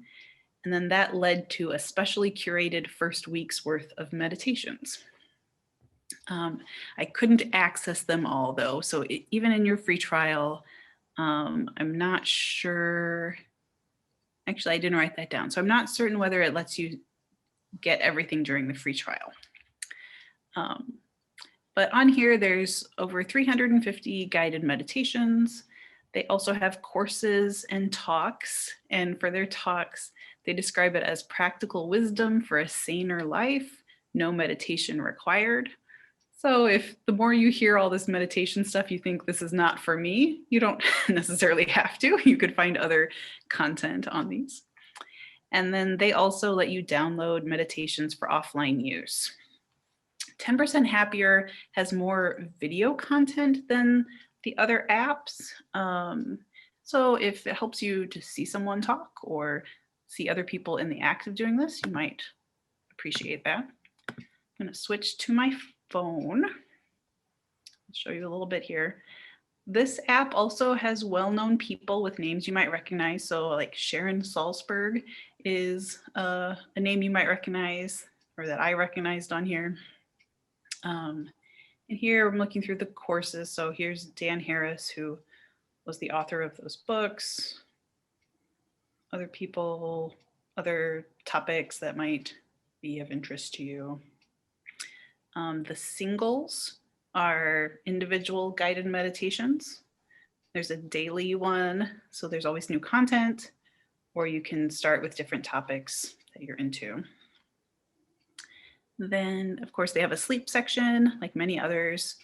And then that led to a specially curated first week's worth of meditations. I couldn't access them all though. So even in your free trial, I'm not sure, actually I didn't write that down. So I'm not certain whether it lets you get everything during the free trial. But on here, there's over 350 guided meditations. They also have courses and talks. And for their talks, they describe it as practical wisdom for a saner life, no meditation required. So if the more you hear all this meditation stuff, you think this is not for me, you don't necessarily have to. You could find other content on these. And then they also let you download meditations for offline use. 10% Happier has more video content than the other apps. So if it helps you to see someone talk or see other people in the act of doing this, you might appreciate that. I'm going to switch to my phone. I'll show you a little bit here. This app also has well-known people with names you might recognize. So like Sharon Salzberg is a name you might recognize or that I recognized on here. And here I'm looking through the courses. So here's Dan Harris, who was the author of those books. Other people, other topics that might be of interest to you. The singles are individual guided meditations. There's a daily one, so there's always new content, or you can start with different topics that you're into. Then, of course, they have a sleep section, like many others.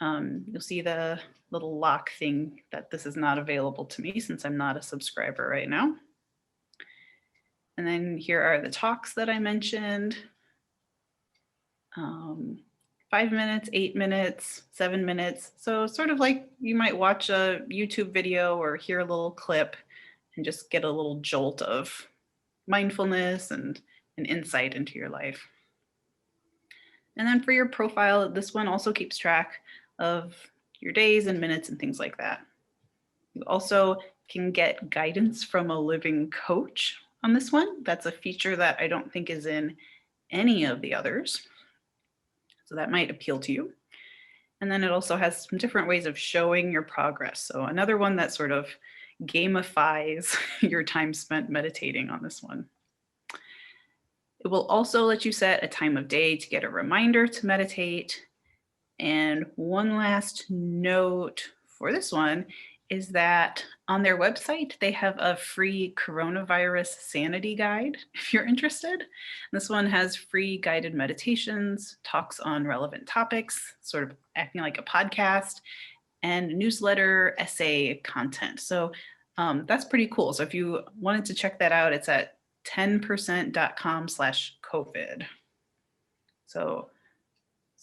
You'll see the little lock thing that this is not available to me since I'm not a subscriber right now. And then here are the talks that I mentioned. 5 minutes, 8 minutes, 7 minutes. So sort of like you might watch a YouTube video or hear a little clip and just get a little jolt of mindfulness and an insight into your life. And then for your profile, this one also keeps track of your days and minutes and things like that. You also can get guidance from a living coach on this one. That's a feature that I don't think is in any of the others. So that might appeal to you. And then it also has some different ways of showing your progress. So another one that sort of gamifies your time spent meditating on this one. It will also let you set a time of day to get a reminder to meditate. And one last note for this one is that on their website, they have a free coronavirus sanity guide if you're interested. This one has free guided meditations, talks on relevant topics, sort of acting like a podcast, and newsletter essay content. So that's pretty cool. So if you wanted to check that out, it's at 10%.com/COVID. So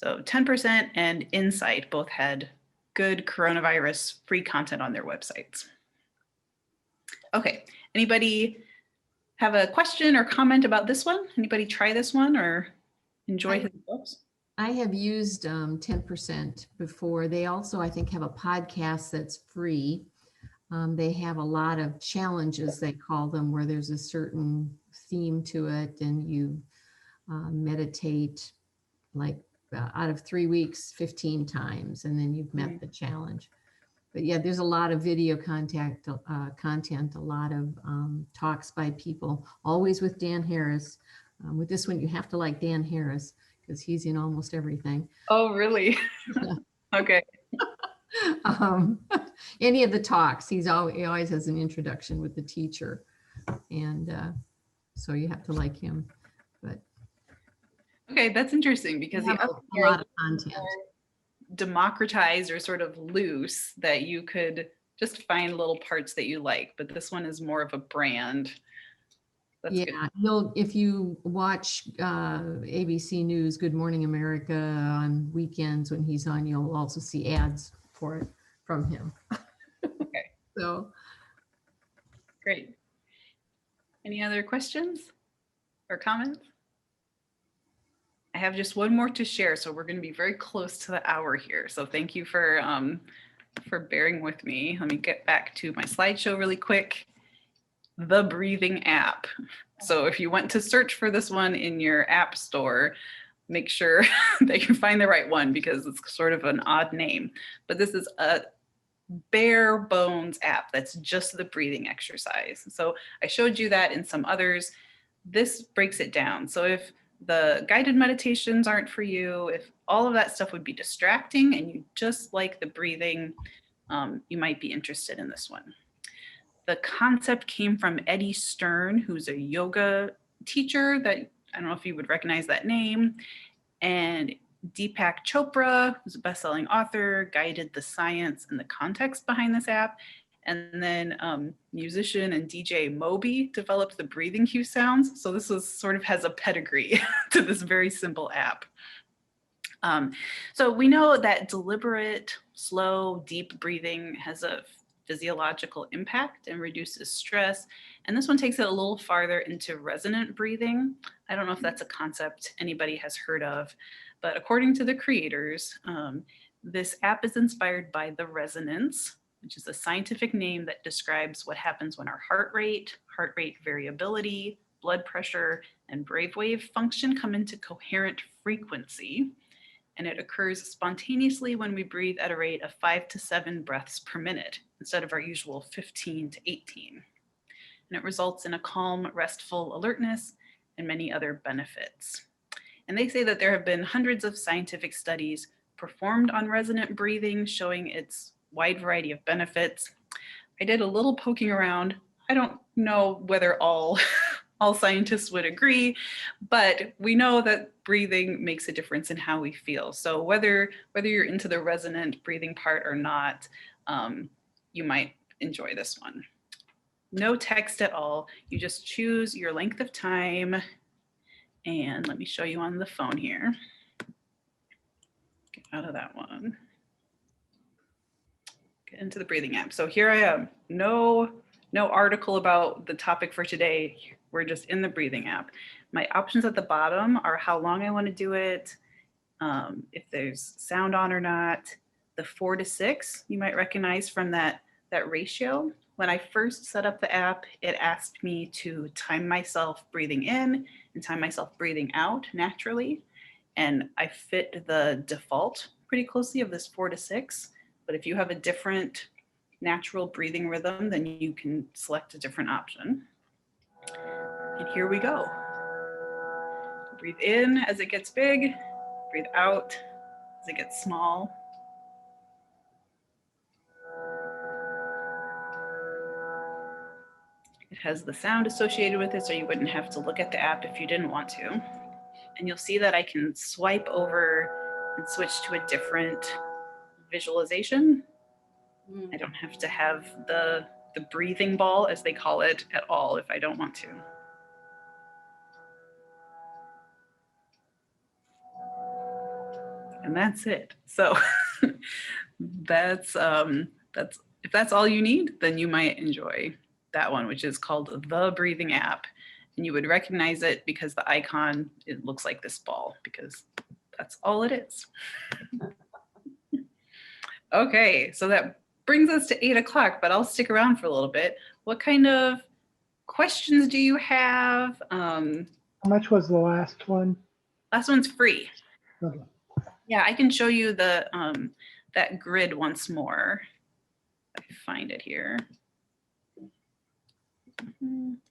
10% and Insight both had good coronavirus free content on their websites. Okay, anybody have a question or comment about this one? Anybody try this one or enjoy his books? I have used 10% before. They also, I think, have a podcast that's free. They have a lot of challenges, they call them, where there's a certain theme to it, and you meditate like out of 3 weeks, 15 times, and then you've met the challenge. But yeah, there's a lot of video content, a lot of talks by people, always with Dan Harris. With this one, you have to like Dan Harris because he's in almost everything. Oh, really? Okay. Any of the talks, he always has an introduction with the teacher, and so you have to like him. But Okay, that's interesting you because have the a lot of content. democratized or sort of loose that you could just find little parts that you like, but this one is more of a brand. That's good. Yeah, if you watch ABC News, Good Morning America on weekends when he's on, you'll also see ads for it from him. Okay, So great. Any other questions or comments? I have just one more to share, so we're going to be very close to the hour here. So thank you for bearing with me. Let me get back to my slideshow really quick. The breathing app. So if you want to search for this one in your app store, make sure that you find the right one because it's sort of an odd name. But this is a bare bones app that's just the breathing exercise. So I showed you that in some others. This breaks it down. So if the guided meditations aren't for you, if all of that stuff would be distracting and you just like the breathing, you might be interested in this one. The concept came from Eddie Stern, who's a yoga teacher that I don't know if you would recognize that name, and Deepak Chopra, who's a best-selling author, guided the science and the context behind this app. And then musician and DJ Moby developed the breathing cue sounds. So this was sort of has a pedigree to this very simple app. So we know that deliberate, slow, deep breathing has a physiological impact and reduces stress. And this one takes it a little farther into resonant breathing. I don't know if that's a concept anybody has heard of, but according to the creators, this app is inspired by the resonance, which is a scientific name that describes what happens when our heart rate variability, blood pressure, and brainwave function come into coherent frequency. And it occurs spontaneously when we breathe at a rate of 5 to 7 breaths per minute instead of our usual 15 to 18. And it results in a calm, restful alertness and many other benefits. And they say that there have been hundreds of scientific studies performed on resonant breathing showing its wide variety of benefits. I did a little poking around. I don't know whether all scientists would agree, but we know that breathing makes a difference in how we feel. So whether you're into the resonant breathing part or not, you might enjoy this one. No text at all. You just choose your length of time. And let me show you on the phone here. Get out of that one. Get into the breathing app. So here I am. No article about the topic for today. We're just in the breathing app. My options at the bottom are how long I want to do it, if there's sound on or not. The 4 to 6 you might recognize from that ratio. When I first set up the app, it asked me to time myself breathing in and time myself breathing out naturally. And I fit the default pretty closely of this 4 to 6. But if you have a different natural breathing rhythm, then you can select a different option. And here we go. Breathe in as it gets big, breathe out as it gets small. It has the sound associated with it, so you wouldn't have to look at the app if you didn't want to. And you'll see that I can swipe over and switch to a different visualization. I don't have to have the breathing ball, as they call it, at all if I don't want to. And that's it. So that's if that's all you need, then you might enjoy that one, which is called the breathing app. And you would recognize it because the icon, it looks like this ball, because That's all it is. Okay, so that brings us to 8 o'clock, but I'll stick around for a little bit. What kind of questions do you have? How much was the last one? Last one's free. Okay. Yeah, I can show you the that grid once more. If I find it here.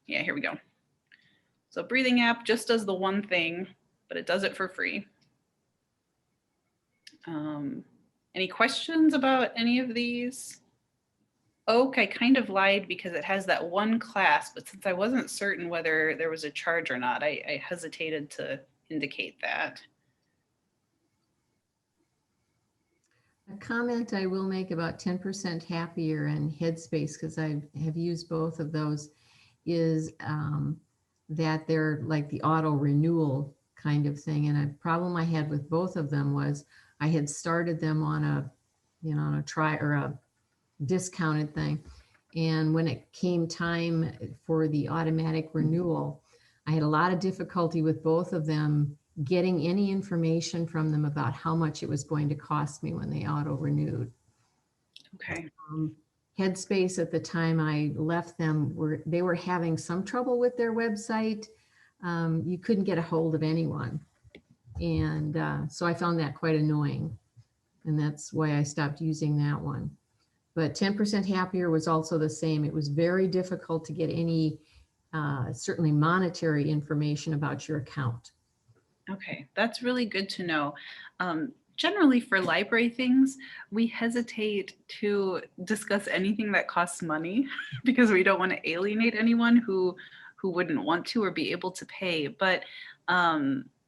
Yeah, here we go. So breathing app just does the one thing, but it does it for free. Any questions about any of these? Oak, I kind of lied because it has that one class, but since I wasn't certain whether there was a charge or not, I hesitated to indicate that. A comment I will make about 10% Happier and Headspace, because I have used both of those, is that they're like the auto renewal kind of thing. And a problem I had with both of them was I had started them on a, you know, on a try or a discounted thing. And when it came time for the automatic renewal, I had a lot of difficulty with both of them getting any information from them about how much it was going to cost me when they auto renewed. Okay. Headspace at the time I left them, they were having some trouble with their website. You couldn't get a hold of anyone. And so I found that quite annoying. And that's why I stopped using that one. But 10% Happier was also the same. It was very difficult to get any, certainly monetary information about your account. Okay, that's really good to know. Generally for library things, we hesitate to discuss anything that costs money because we don't want to alienate anyone who wouldn't want to or be able to pay. But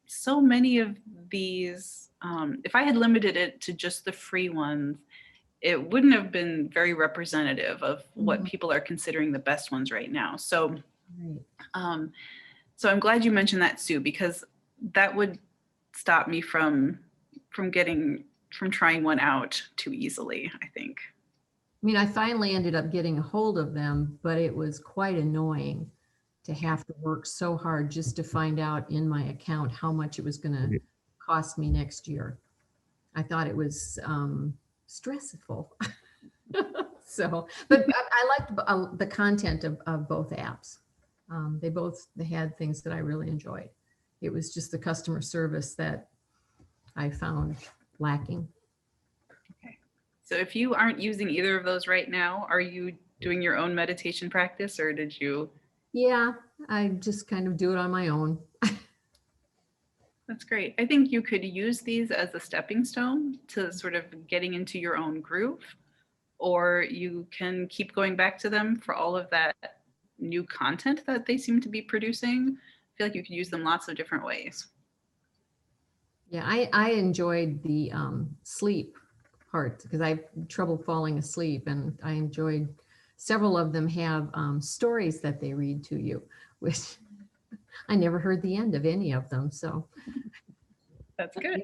so many of these, if I had limited it to just the free ones, it wouldn't have been very representative of what people are considering the best ones right now. So, so I'm glad you mentioned that, Sue, because that would stop me from trying one out too easily, I think. I mean, I finally ended up getting a hold of them, but it was quite annoying to have to work so hard just to find out in my account how much it was going to cost me next year. I thought it was stressful. So, but I liked the content of both apps. They had things that I really enjoyed. It was just the customer service that I found lacking. Okay. So if you aren't using either of those right now, are you doing your own meditation practice, or did you? Yeah, I just kind of do it on my own. That's great. I think you could use these as a stepping stone to sort of getting into your own groove, or you can keep going back to them for all of that new content that they seem to be producing. I feel like you could use them lots of different ways. Yeah, I enjoyed the sleep part because I have trouble falling asleep, and I enjoyed several of them have stories that they read to you, which I never heard the end of any of them. So that's good.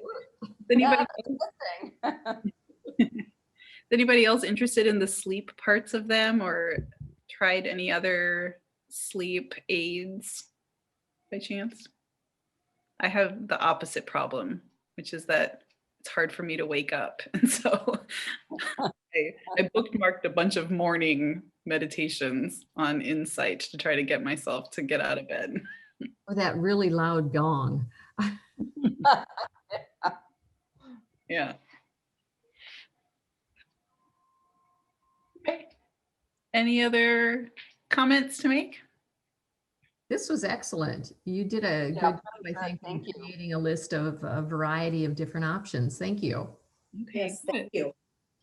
Anybody else interested in the sleep parts of them or tried any other sleep aids by chance? I have the opposite problem, which is that it's hard for me to wake up. And so I bookmarked a bunch of morning meditations on Insight to try to get myself to get out of bed. Or that really loud gong. Yeah. Okay. Any other comments to make? This was excellent. You did a good job, I think, in creating a list of a variety of different options. Thank you. Okay, Yes, thank you.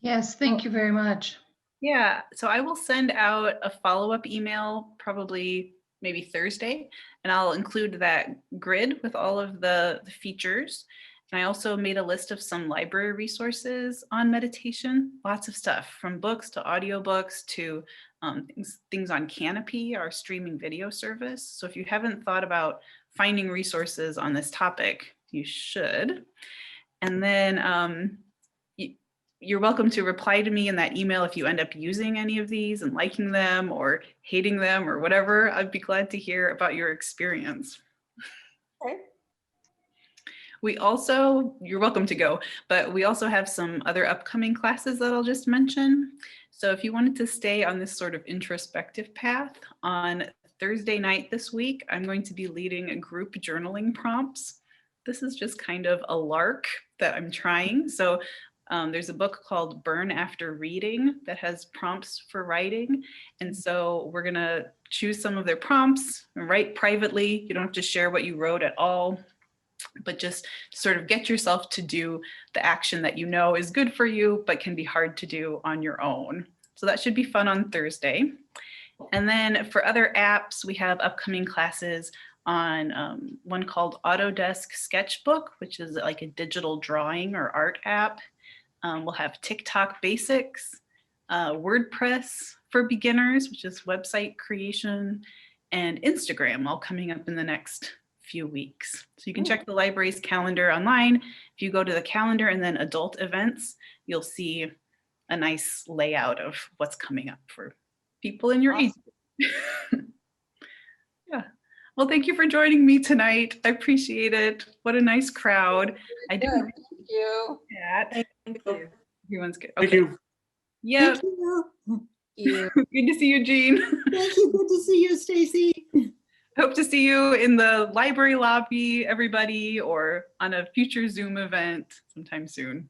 Yes, thank you very much. Yeah, so I will send out a follow-up email probably maybe Thursday, and I'll include that grid with all of the features. And I also made a list of some library resources on meditation, lots of stuff from books to audiobooks to things on Canopy, our streaming video service. So if you haven't thought about finding resources on this topic, you should. And then you're welcome to reply to me in that email if you end up using any of these and liking them or hating them or whatever. I'd be glad to hear about your experience. Okay. We also, you're welcome to go, but we also have some other upcoming classes that I'll just mention. So if you wanted to stay on this sort of introspective path, on Thursday night this week, I'm going to be leading a group journaling prompts. This is just kind of a lark that I'm trying. So there's a book called Burn After Reading that has prompts for writing. And so we're gonna choose some of their prompts, write privately. You don't have to share what you wrote at all, but just sort of get yourself to do the action that you know is good for you, but can be hard to do on your own. So that should be fun on Thursday. And then for other apps, we have upcoming classes on one called Autodesk Sketchbook, which is like a digital drawing or art app. We'll have TikTok basics, WordPress for beginners, which is website creation, and Instagram all coming up in the next few weeks. So you can check the library's calendar online. If you go to the calendar and then adult events, you'll see a nice layout of what's coming up for people in your age. Yeah. Well, thank you for joining me tonight. I appreciate it. What a nice crowd. I do. Thank you. That. Everyone's good. Thank Okay. you. Yeah. Thank you. You. Good to see you, Jean. Thank you. Good to see you, Stacy. Hope to see you in the library lobby, everybody, or on a future Zoom event sometime soon.